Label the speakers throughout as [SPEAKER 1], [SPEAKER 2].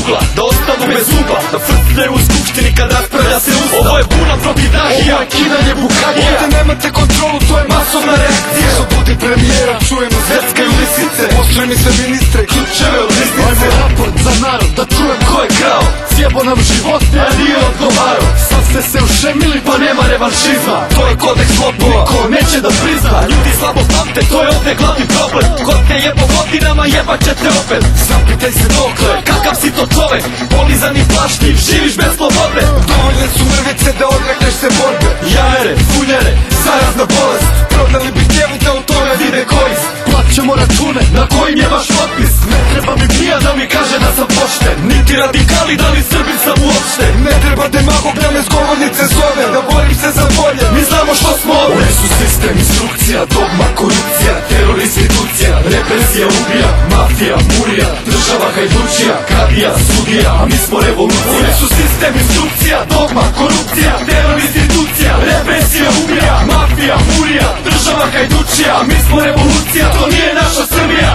[SPEAKER 1] ugla, da ostanu bez zuba, da frcne u skupštini kad raspravlja se ustav. Ovo je buna protiv Dahija, ovo je kidanje bukagija. Ovdje nemate kontrolu, to je masovna reakcija. Slobodi premijera, čujemo zveckaju lisice. Pošle mi se ministre, ključeve od listnice. Ajmo raport za narod, da čujem ko je krao. Sjebo nam živote, a nije odgovarao. Sad ste se ušemili, pa nema revanšizma. To je kodeks lopova, ko neće da prizna. Ljudi slabo pamte, to je ovdje glavni problem. Ko te jebo godinama, jebat će te opet. Zapitaj se dokle, kakav si to čovek. Polizan i plašljiv, živiš bez slobode. Dovoljne su mrvice da odrekneš se borbe. Jajere, funjere, zarazna bolest. Prodali bi tijelu da u tome vide korist. Plaćemo račune, na kojim je vaš potpis. Ne treba mi pija da mi kaže da sam pošten. Niti radikali, da li Srbin sam uopšte. Ne treba demagog da me s govornice zove. Da borim se za bolje, mi znamo što smo ovdje. Oni su sistem, instrukcija, dogma, korupcija. Teror, institucija, represija, ubija. Mafija, murija, država hajdučija. Kadija, sudija, a mi smo revolucija. Oni su sistem, instrukcija, dogma, korupcija. Teror, institucija, represija, ubija. Mafija, murija, država hajdučija, a mi smo revolucija. To nije naša Srbija.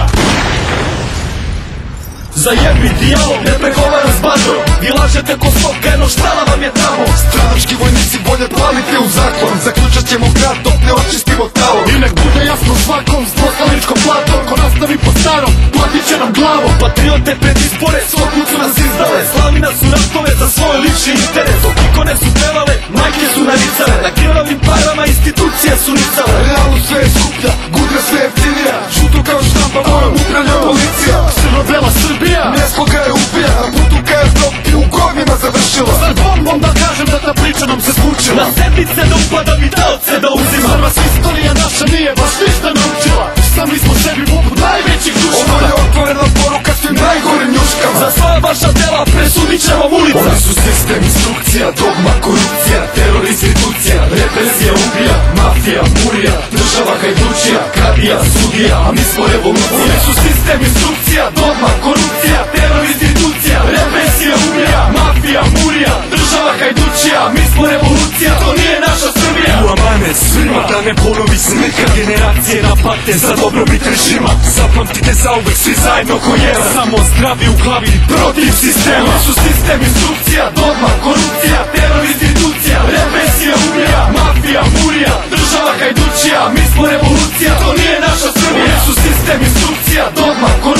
[SPEAKER 1] Zajebi dijalog, ne pregovaram s bandom. Vi lažete ko stoka, eno štala vam je tamo. Stranački vojnici bolje palite u zaklon. Zaključat ćemo grad dok ne očistimo talom. I nek bude jasno svakom s dvoslaničkom platom. Ko nastavi po starom, platit će nam glavom. Patriote pred izbore, svoj put su nas izdale. Slavina su ratove za svoj lični interes. Dok ikone su pevale, majke su naricale. Na krvavim parama institucije su nicale. Realno sve je skuplja, gudra sve jeftinija. Žuto kao štampa, mojom upravlja policija. Crno-bela Srbija, nesloga je ubija. Na putu ka Evropi u govnima završila. Sad bombom da kažem da ta priča nam se smučila. Na sedmice da upadam i taoce da uzima. Zar vas istorija naša nije baš ništa naučila. Sami smo sebi poput najvećih dušmana. Ovo je otvorena poruka svim najgorim njuškama. Za sva vaša dela presudit ćemo ulica. Oni su sistem, instrukcija, dogma, korupcija. Teror, institucija, represija, ubija. Mafija, murija, država hajdučija. Kadija, sudija, a mi smo revolucija. Oni su sistem, instrukcija, dogma, korupcija. Teror, institucija, represija, ubija. Mafija, murija, država hajdučija, a mi smo revolucija. To nije naša Srbija. U amane svima, da ne ponovi se neka. Generacije napate za dobrobit režima. Zapamtite zauvek svi zajedno ko jedan. Samo zdravi u glavi protiv sistema. Oni su sistem, instrukcija, dogma, korupcija. Teror, institucija, represija, ubija. Mafija, murija, država hajdučija, a mi smo revolucija. To nije naša Srbija. Oni su sistem, instrukcija, dogma, korupcija.